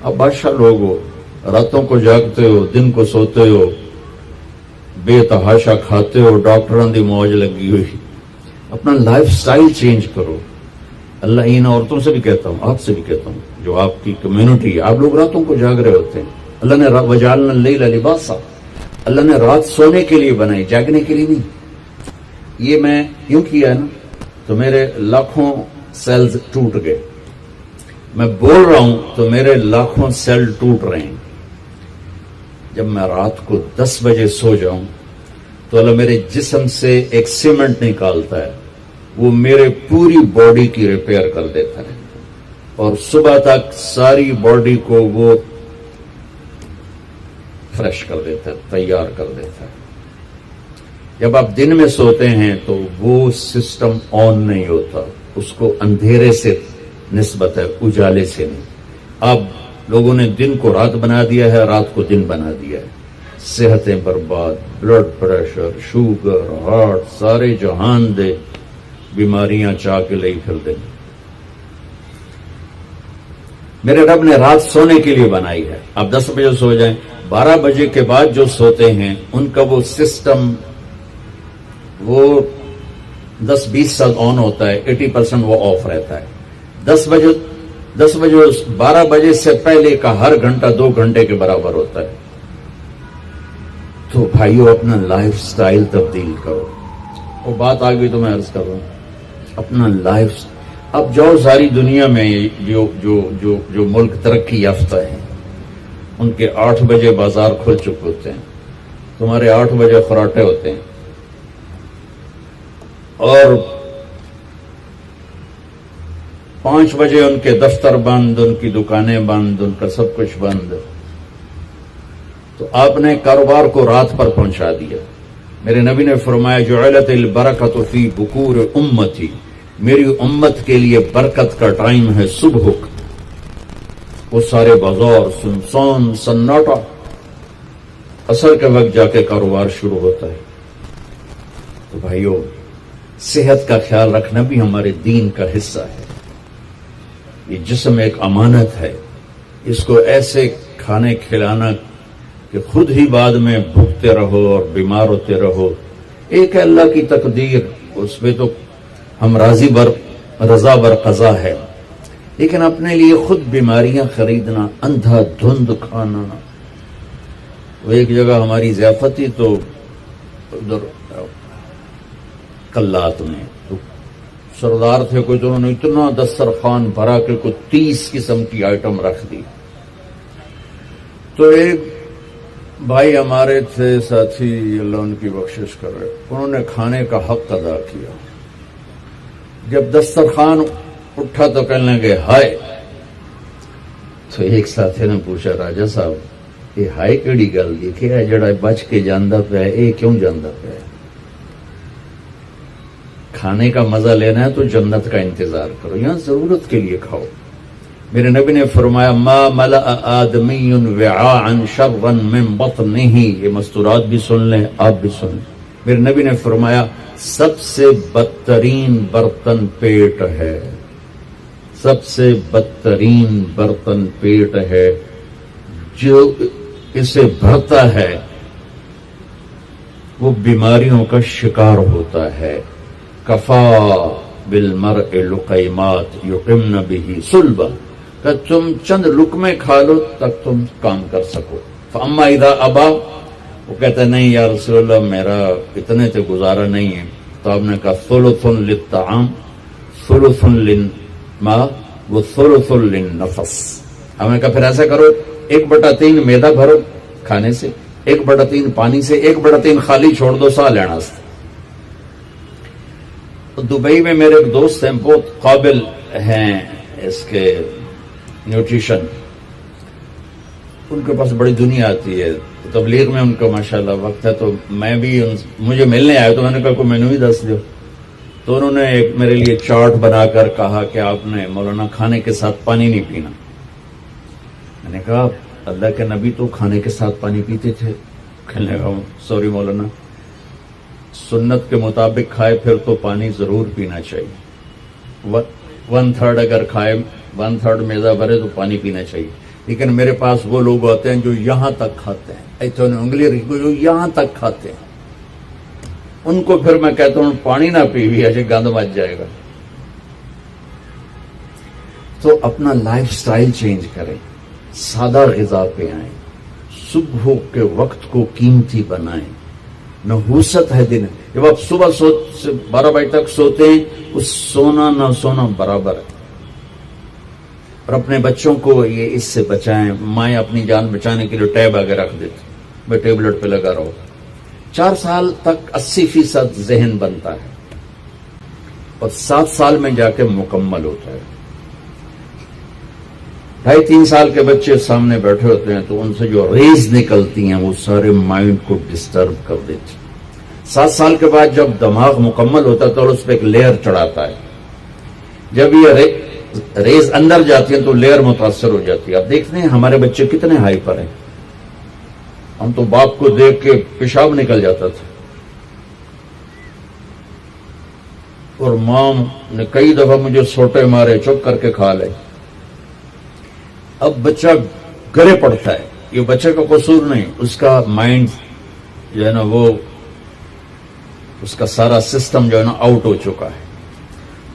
آپ بادشاہ لوگ ہو، راتوں کو جاگتے ہو، دن کو سوتے ہو، بے تحاشا کھاتے ہو، ڈاکٹروں دی موج لگی ہوئی. اپنا لائف سٹائل چینج کرو. اللہ ان عورتوں سے بھی کہتا ہوں، آپ سے بھی کہتا ہوں، جو آپ کی کمیونٹی، آپ لوگ راتوں کو جاگ رہے ہوتے ہیں. اللہ نے وجعلنا اللیل لباسا، اللہ نے رات سونے کے لیے بنائی، جاگنے کے لیے نہیں. یہ میں یوں کیا ہے نا تو میرے لاکھوں سیلز ٹوٹ گئے. میں بول رہا ہوں تو میرے لاکھوں سیل ٹوٹ رہے ہیں. جب میں رات کو 10 بجے سو جاؤں تو اللہ میرے جسم سے ایک سیمنٹ نکالتا ہے، وہ میرے پوری باڈی کی ریپیئر کر دیتا ہے، اور صبح تک ساری باڈی کو وہ فریش کر دیتا ہے، تیار کر دیتا ہے. جب آپ دن میں سوتے ہیں تو وہ سسٹم آن نہیں ہوتا، اس کو اندھیرے سے نسبت ہے، اجالے سے نہیں. اب لوگوں نے دن کو رات بنا دیا ہے، رات کو دن بنا دیا ہے. صحتیں برباد، بلڈ پریشر، شوگر، ہارٹ، سارے جہان دے بیماریاں چاہ کے لئی پھر دیں. میرے رب نے رات سونے کے لیے بنائی ہے. آپ 10 بجے سو جائیں، 12 بجے کے بعد جو سوتے ہیں ان کا وہ سسٹم وہ 10-20 سال آن ہوتا ہے، 80% وہ آف رہتا ہے. 10 بجے 12 بجے سے پہلے کا ہر گھنٹہ 2 گھنٹے کے برابر ہوتا ہے. تو بھائیو اپنا لائف سٹائل تبدیل کرو. وہ بات آ گئی تو میں عرض کر رہا ہوں، اپنا لائف. اب جاؤ ساری دنیا میں جو ملک ترقی یافتہ ہیں ان کے 8 بجے بازار کھل چکے ہوتے ہیں، تمہارے 8 بجے فراٹے ہوتے ہیں، اور 5 بجے ان کے دفتر بند، ان کی دکانیں بند، ان کا سب کچھ بند. تو آپ نے کاروبار کو رات پر پہنچا دیا. میرے نبی نے فرمایا جعلت البرکۃ فی بکور امتی، میری امت کے لیے برکت کا ٹائم ہے صبح کا. وہ سارے بازار سنسان سناٹا، عصر کے وقت جا کے کاروبار شروع ہوتا ہے. تو بھائیو صحت کا خیال رکھنا بھی ہمارے دین کا حصہ ہے. یہ جسم ایک امانت ہے، اس کو ایسے کھانے کھلانا کہ خود ہی بعد میں بھوکتے رہو اور بیمار ہوتے رہو. ایک ہے اللہ کی تقدیر، اس پہ تو ہم رضا بر قضا ہے، لیکن اپنے لیے خود بیماریاں خریدنا، اندھا دھند کھانا. وہ ایک جگہ ہماری ضیافت تھی تو ادھر کلات میں تو سردار تھے کوئی، تو انہوں نے اتنا دسترخوان بھرا کہ کوئی 30 قسم کی آئٹم رکھ دی. تو ایک بھائی ہمارے تھے ساتھی، اللہ ان کی بخشش کرے، انہوں نے کھانے کا حق ادا کیا. جب دسترخوان اٹھا تو کہنے لگے ہائے. تو ایک ساتھی نے پوچھا راجا صاحب یہ ہائے کیڑی گل یہ کہ جڑا بچ کے جاندہ پہ ہے، یہ کیوں جاندہ پہ ہے؟ کھانے کا مزہ لینا ہے تو جنت کا انتظار کرو، یہاں ضرورت کے لیے کھاؤ. میرے نبی نے فرمایا ما ملأ آدمی وعاء شرا من بطنہ. یہ مستورات بھی سن لیں، آپ بھی سن لیں. میرے نبی نے فرمایا سب سے بدترین برتن پیٹ ہے، سب سے بدترین برتن پیٹ ہے. جو اسے بھرتا ہے وہ بیماریوں کا شکار ہوتا ہے. کفا بالمرء لقیمات یقمن بہ صلبہ، کہ تم چند لقمے کھا لو تک تم کام کر سکو. فاما اذا ابا، وہ کہتا ہے نہیں یا رسول اللہ میرا اتنے سے گزارا نہیں ہے. تو آپ نے کہا ثلث للطعام ثلث للماء وثلث للنفس. ہم نے کہا پھر ایسا کرو 1/3 میدا بھرو کھانے سے، 1/3 پانی سے، 1/3 خالی چھوڑ دو سا لینا سے. دبئی میں میرے ایک دوست ہیں، بہت قابل ہیں اس کے نیوٹریشن، ان کے پاس بڑی دنیا آتی ہے تبلیغ میں، ان کا ماشاءاللہ وقت ہے. تو میں بھی مجھے ملنے آئے تو میں نے کہا کوئی مینو ہی دس دو. تو انہوں نے ایک میرے لیے چارٹ بنا کر کہا کہ آپ نے مولانا کھانے کے ساتھ پانی نہیں پینا. میں نے کہا اللہ کے نبی تو کھانے کے ساتھ پانی پیتے تھے. کہنے لگا سوری مولانا، سنت کے مطابق کھائے پھر تو پانی ضرور پینا چاہیے. 1/3 اگر کھائے 1/3 میدا بھرے تو پانی پینا چاہیے. لیکن میرے پاس وہ لوگ ہوتے ہیں جو یہاں تک کھاتے ہیں، ایتھے انگلی رکھو جو یہاں تک کھاتے ہیں، ان کو پھر میں کہتا ہوں پانی نہ پیوی ایسے گند مچ جائے گا۔ تو اپنا لائف سٹائل چینج کریں، سادہ غذا پہ آئیں، صبح کے وقت کو قیمتی بنائیں۔ نحوست ہے دن، جب آپ صبح 12 بجے تک سوتے ہیں اس سونا نہ سونا برابر ہے۔ اور اپنے بچوں کو یہ اس سے بچائیں۔ مائیں اپنی جان بچانے کے لیے ٹیب آگے رکھ دیتے، میں ٹیبلٹ پہ لگا رہو۔ 4 سال تک 80% ذہن بنتا ہے اور 7 سال میں جا کے مکمل ہوتا ہے۔ 2.5-3 سال کے بچے سامنے بیٹھے ہوتے ہیں تو ان سے جو ریز نکلتی ہیں وہ سارے مائنڈ کو ڈسٹرب کر دیتی۔ 7 سال کے بعد جب دماغ مکمل ہوتا ہے تو اس پہ ایک لیئر چڑھاتا ہے، جب یہ ریز اندر جاتی ہیں تو لیئر متاثر ہو جاتی ہے۔ آپ دیکھتے ہیں ہمارے بچے کتنے ہائپر ہیں، ہم تو باپ کو دیکھ کے پیشاب نکل جاتا تھا، اور ماں نے کئی دفعہ مجھے سوٹے مارے، چپ کر کے کھا لے۔ اب بچہ گرے پڑتا ہے، یہ بچے کا قصور نہیں، اس کا مائنڈ جو ہے نا وہ اس کا سارا سسٹم جو ہے نا آؤٹ ہو چکا ہے،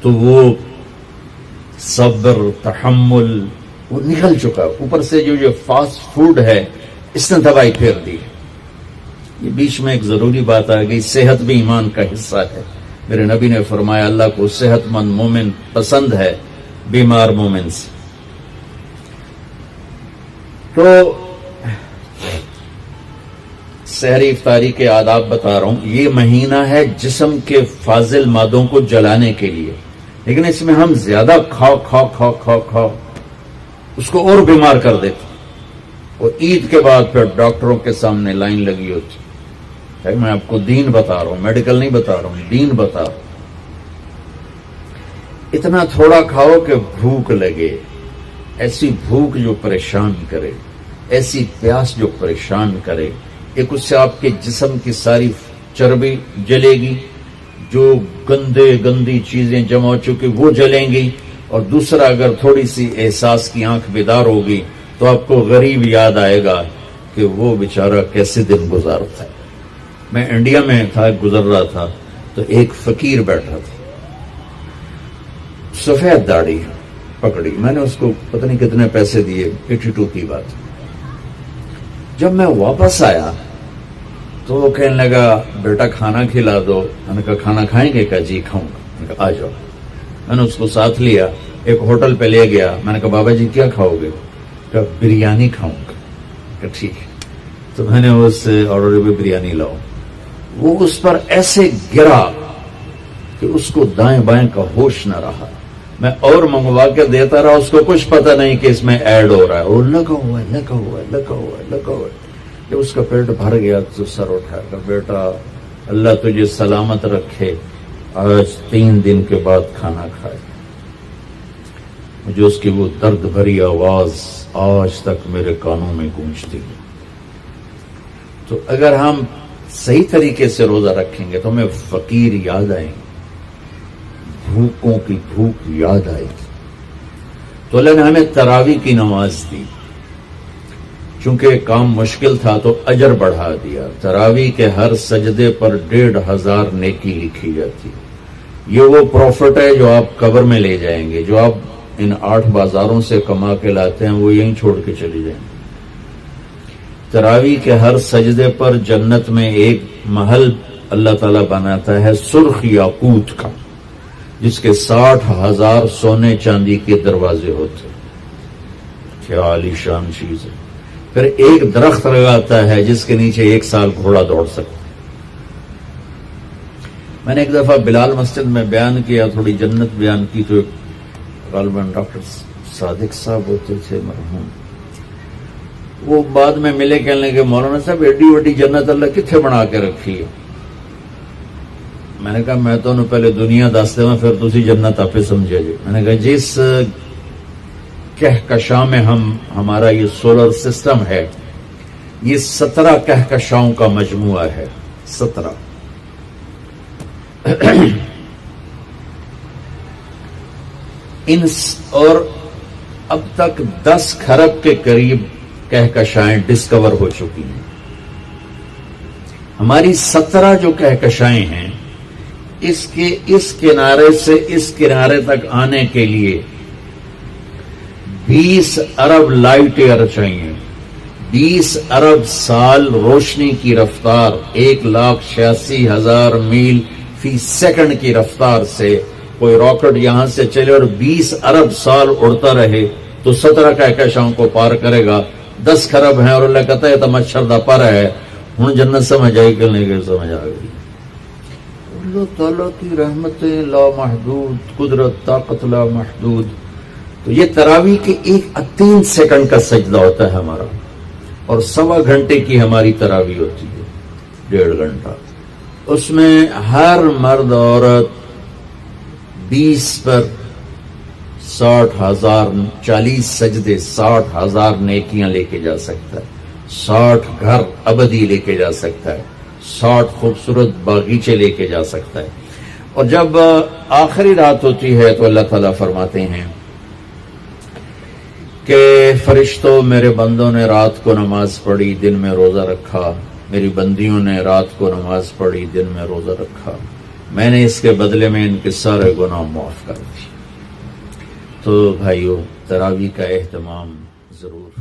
تو وہ صبر تحمل وہ نکل چکا ہے۔ اوپر سے جو فاسٹ فوڈ ہے اس نے دوائی پھیر دی۔ یہ بیچ میں ایک ضروری بات آ گئی، صحت بھی ایمان کا حصہ ہے۔ میرے نبی نے فرمایا اللہ کو صحت مند مومن پسند ہے بیمار مومن سے۔ تو سحری افطاری کے آداب بتا رہا ہوں۔ یہ مہینہ ہے جسم کے فاضل مادوں کو جلانے کے لیے، لیکن اس میں ہم زیادہ کھاؤ اس کو اور بیمار کر دیتے، اور عید کے بعد پھر ڈاکٹروں کے سامنے لائن لگی ہوتی۔ میں آپ کو دین بتا رہا ہوں، میڈیکل نہیں بتا رہا ہوں، دین بتا رہا ہوں۔ اتنا تھوڑا کھاؤ کہ بھوک لگے، ایسی بھوک جو پریشان کرے، ایسی پیاس جو پریشان کرے۔ ایک اس سے آپ کے جسم کی ساری چربی جلے گی، جو گندی چیزیں جمع ہو چکی وہ جلیں گی، اور دوسرا اگر تھوڑی سی احساس کی آنکھ بیدار ہوگی تو آپ کو غریب یاد آئے گا کہ وہ بیچارہ کیسے دن گزارتا ہے۔ میں انڈیا میں تھا، گزر رہا تھا تو ایک فقیر بیٹھا تھا، سفید داڑھی پکڑی، میں نے اس کو پتہ نہیں کتنے پیسے دیے، 82 کی بات۔ جب میں واپس آیا تو وہ کہنے لگا بیٹا کھانا کھلا دو۔ میں نے کہا کھانا کھائیں گے؟ کہا جی کھاؤں گا۔ میں نے کہا آ جاؤ۔ میں نے اس کو ساتھ لیا، ایک ہوٹل پہ لے گیا۔ میں نے کہا بابا جی کیا کھاؤ گے؟ کہا بریانی کھاؤں گا۔ کہا ٹھیک ہے۔ تو میں نے اس سے آرڈر پہ بریانی لاؤ، وہ اس پر ایسے گرا کہ اس کو دائیں بائیں کا ہوش نہ رہا۔ میں اور منگوا کے دیتا رہا، اس کو کچھ پتہ نہیں کہ اس میں ایڈ ہو رہا ہے، اور لگا ہوا ہے۔ جب اس کا پیٹ بھر گیا تو سر اٹھایا کہ بیٹا اللہ تجھے سلامت رکھے، آج 3 دن کے بعد کھانا کھائے۔ مجھے اس کی وہ درد بھری آواز آج تک میرے کانوں میں گونجتی ہے۔ تو اگر ہم صحیح طریقے سے روزہ رکھیں گے تو ہمیں فقیر یاد آئیں گے، بھوکوں کی بھوک یاد آئے گی۔ تو اللہ نے ہمیں تراویح کی نماز دی، چونکہ کام مشکل تھا تو اجر بڑھا دیا۔ تراویح کے ہر سجدے پر 1500 نیکی لکھی جاتی ہے۔ یہ وہ پروفٹ ہے جو آپ قبر میں لے جائیں گے، جو آپ ان 8 بازاروں سے کما کے لاتے ہیں وہ یہیں چھوڑ کے چلی جائیں گے۔ تراویح کے ہر سجدے پر جنت میں ایک محل اللہ تعالیٰ بناتا ہے سرخ یاقوت کا، جس کے 60,000 سونے چاندی کے دروازے ہوتے ہیں۔ کیا عالی شان چیز ہے۔ پھر ایک درخت لگاتا ہے جس کے نیچے 1 سال گھوڑا دوڑ سکتا ہے۔ میں نے ایک دفعہ بلال مسجد میں بیان کیا، تھوڑی جنت بیان کی، تو غالباً ڈاکٹر صادق صاحب ہوتے تھے مرحوم، وہ بعد میں ملے، کہنے لگے مولانا صاحب ایڈی وڈی جنت اللہ کتنے بنا کے رکھی ہے؟ میں نے کہا میں تو انہوں پہلے دنیا دستے میں پھر تسی جنت آپ سمجھے جی۔ میں نے کہا جس کہکشاں میں ہمارا یہ سولر سسٹم ہے، یہ 17 کہکشاؤں کا مجموعہ ہے، 17۔ اور اب تک 10 کھرب کے قریب کہکشائیں ڈسکور ہو چکی ہیں. ہماری 17 جو کہکشائیں ہیں اس کے اس کنارے سے اس کنارے تک آنے کے لیے 20 ارب لائٹ ایئر چاہیے. 20 ارب سال روشنی کی رفتار 1,86,000 میل فی سیکنڈ کی رفتار سے کوئی راکٹ یہاں سے چلے اور 20 ارب سال اڑتا رہے تو 17 کہکشاؤں کو پار کرے گا. 10 کھرب ہیں اور اللہ کہتا ہے تو مچھر دا پر ہے. ہوں جنت سمجھ آئی کہ نہیں سمجھ آ گئی. اللہ تعالیٰ کی رحمتیں لامحدود، قدرت طاقت لامحدود. تو یہ تراویح کے 3 سیکنڈ کا سجدہ ہوتا ہے ہمارا، اور 1.25 گھنٹے کی ہماری تراویح ہوتی ہے، 1.5 گھنٹہ. اس میں ہر مرد عورت 20 پر 60,000 40 سجدے 60,000 نیکیاں لے کے جا سکتا ہے، 60 گھر ابدی لے کے جا سکتا ہے، 60 خوبصورت باغیچے لے کے جا سکتا ہے. اور جب آخری رات ہوتی ہے تو اللہ تعالیٰ فرماتے ہیں کہ فرشتوں میرے بندوں نے رات کو نماز پڑھی، دن میں روزہ رکھا. میری بندیوں نے رات کو نماز پڑھی، دن میں روزہ رکھا. میں نے اس کے بدلے میں ان کے سارے گناہ معاف کر دی. تو بھائیو، تراویح کا اہتمام ضرور